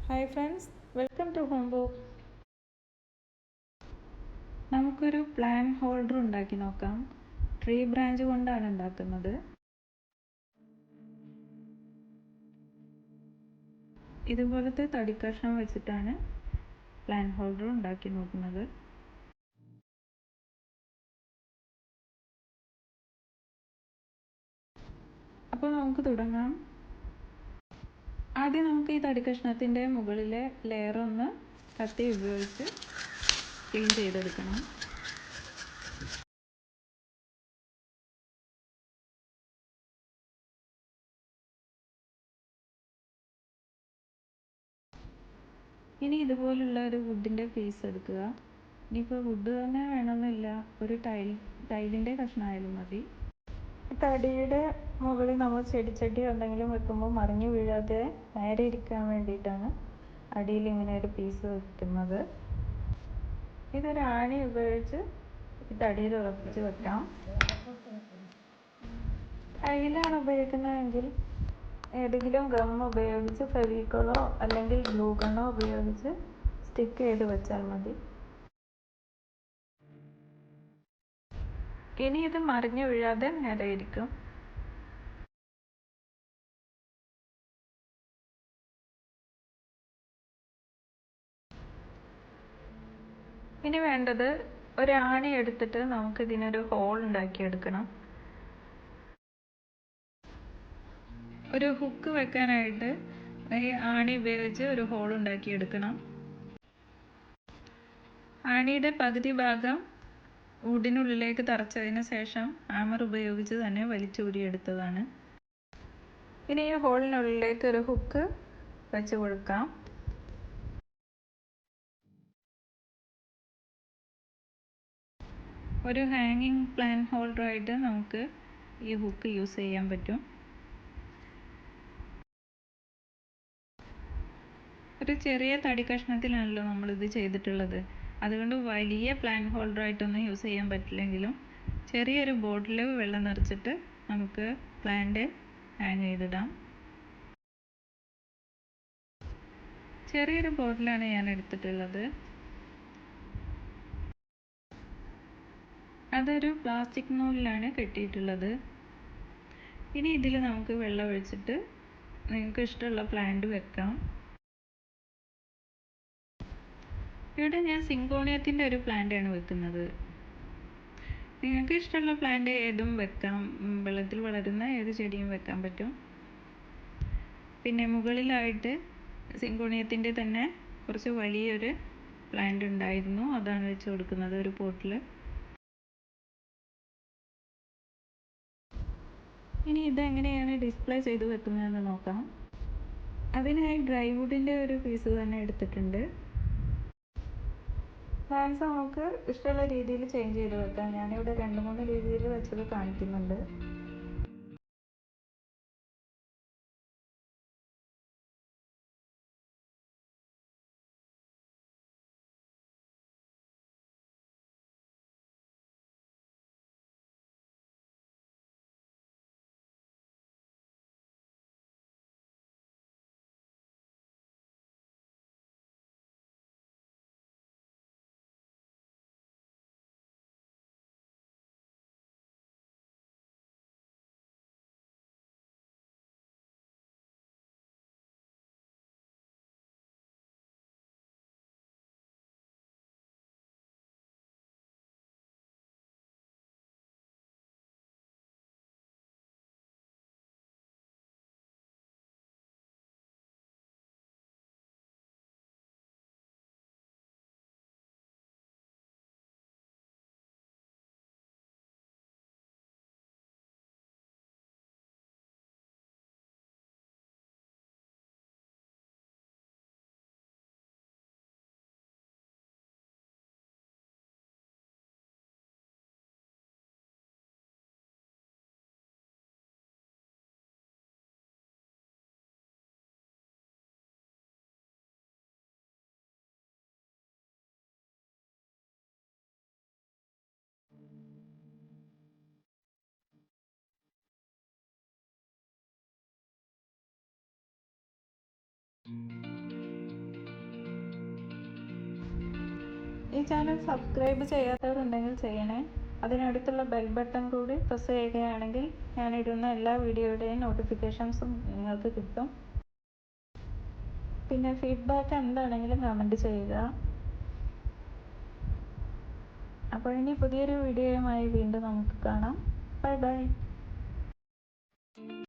Hi friends, welcome to home book. നമുക്കൊരു plant holder ഉണ്ടാക്കി നോക്കാം. ട്രീ ബ്രാഞ്ച് കൊണ്ടാണ് ഉണ്ടാക്കുന്നത്. ഇതുപോലത്തെ തടിക്കഷ്ണം വെച്ചിട്ടാണ് പ്ലാൻ ഹോൾഡർ ഉണ്ടാക്കി നോക്കുന്നത്. അപ്പോൾ നമുക്ക് തുടങ്ങാം. ആദ്യം നമുക്ക് ഈ തടിക്കഷ്ണത്തിൻ്റെ മുകളിലെ ലെയർ ഒന്ന് കത്തി ഉപയോഗിച്ച് ക്ലീൻ ചെയ്തെടുക്കണം. ഇനി ഇതുപോലുള്ള ഒരു വുഡിൻ്റെ പീസ് എടുക്കുക. ഇനിയിപ്പോൾ വുഡ് തന്നെ വേണമെന്നില്ല, ഒരു ടൈലിൻ്റെ കഷ്ണമായാലും മതി. തടിയുടെ മുകളിൽ നമ്മൾ ചെടിച്ചട്ടി എന്തെങ്കിലും വെക്കുമ്പോൾ മറിഞ്ഞു വീഴാതെ നേരെ ഇരിക്കാൻ വേണ്ടിയിട്ടാണ് അടിയിൽ ഇങ്ങനെ ഒരു പീസ് വെക്കുന്നത്. ഇതൊരു ആണി ഉപയോഗിച്ച് ഈ തടിയിൽ ഉറപ്പിച്ച് വെക്കാം. ടൈലാണ് ഉപയോഗിക്കുന്നതെങ്കിൽ ഏതെങ്കിലും ഗം ഉപയോഗിച്ച് ഫെവിക്കോളോ അല്ലെങ്കിൽ ഗ്ലൂ ഗണ്ണോ ഉപയോഗിച്ച് സ്റ്റിക്ക് ചെയ്ത് വെച്ചാൽ മതി. ഇനി ഇത് മറിഞ്ഞു വീഴാതെ നേരെ ഇരിക്കും. ഇനി വേണ്ടത് ഒരു ആണി എടുത്തിട്ട് നമുക്ക് ഇതിനൊരു ഹോൾ ഉണ്ടാക്കിയെടുക്കണം. ഒരു ഹുക്ക് വെക്കാനായിട്ട് ഈ ആണി ഉപയോഗിച്ച് ഒരു ഹോൾ ഉണ്ടാക്കിയെടുക്കണം. ആണിയുടെ പകുതി ഭാഗം വുഡിനുള്ളിലേക്ക് തറച്ചതിന് ശേഷം ഹാമർ ഉപയോഗിച്ച് തന്നെ വലിച്ചൂരിയെടുത്തതാണ്. ഇനി ഈ ഹോളിനുള്ളിലേക്ക് ഒരു ഹുക്ക് വെച്ച് കൊടുക്കാം. ഒരു ഹാങ്ങിങ് പ്ലാൻ ഹോൾഡറായിട്ട് നമുക്ക് ഈ ഹുക്ക് യൂസ് ചെയ്യാൻ പറ്റും. ഒരു ചെറിയ തടി കഷ്ണത്തിലാണല്ലോ നമ്മളിത് ചെയ്തിട്ടുള്ളത്. അതുകൊണ്ട് വലിയ പ്ലാൻ ഹോൾഡറായിട്ടൊന്നും യൂസ് ചെയ്യാൻ പറ്റില്ലെങ്കിലും ചെറിയൊരു ബോട്ടിൽ വെള്ളം നിറച്ചിട്ട് നമുക്ക് പ്ലാന്റ് ഹാങ് ചെയ്തിടാം. ചെറിയൊരു ബോട്ടിലാണ് ഞാൻ എടുത്തിട്ടുള്ളത്. അതൊരു പ്ലാസ്റ്റിക് നൂലിലാണ് കെട്ടിയിട്ടുള്ളത്. ഇനി ഇതിൽ നമുക്ക് വെള്ളം ഒഴിച്ചിട്ട് നിങ്ങൾക്ക് ഇഷ്ടമുള്ള പ്ലാന്റ് വെക്കാം. ഇവിടെ ഞാൻ സിങ്കോണിയത്തിൻ്റെ ഒരു പ്ലാന്റാണ് വെക്കുന്നത്. നിങ്ങൾക്ക് ഇഷ്ടമുള്ള പ്ലാന്റ് ഏതും വെക്കാം. വെള്ളത്തിൽ വളരുന്ന ഏത് ചെടിയും വെക്കാൻ പറ്റും. പിന്നെ മുകളിലായിട്ട് സിങ്കോണിയത്തിൻ്റെ തന്നെ കുറച്ച് വലിയൊരു പ്ലാന്റ് ഉണ്ടായിരുന്നു, അതാണ് വെച്ച് കൊടുക്കുന്നത് ഒരു പോട്ടിൽ. ഇനി ഇതെങ്ങനെയാണ് ഡിസ്പ്ലേ ചെയ്ത് വെക്കുന്നതെന്ന് നോക്കാം. അതിനായി ഡ്രൈവുഡിൻ്റെ ഒരു പീസ് തന്നെ എടുത്തിട്ടുണ്ട്. പ്ലാന്റ്സ് നമുക്ക് ഇഷ്ടമുള്ള രീതിയിൽ ചേഞ്ച് ചെയ്ത് വെക്കാം. ഞാനിവിടെ 2-3 രീതിയിൽ വെച്ചത് കാണിക്കുന്നുണ്ട്. ഈ ചാനൽ സബ്സ്ക്രൈബ് ചെയ്യാത്തവരുണ്ടെങ്കിൽ ചെയ്യണേ. അതിനടുത്തുള്ള ബെൽ ബട്ടൺ കൂടി പ്രസ് ചെയ്യുകയാണെങ്കിൽ ഞാനിടുന്ന എല്ലാ വീഡിയോയുടെയും നോട്ടിഫിക്കേഷൻസും നിങ്ങൾക്ക് കിട്ടും. പിന്നെ ഫീഡ്ബാക്ക് എന്താണെങ്കിലും കമൻറ്റ് ചെയ്യുക. അപ്പോൾ ഇനി പുതിയൊരു വീഡിയോയുമായി വീണ്ടും നമുക്ക് കാണാം. Bye bye.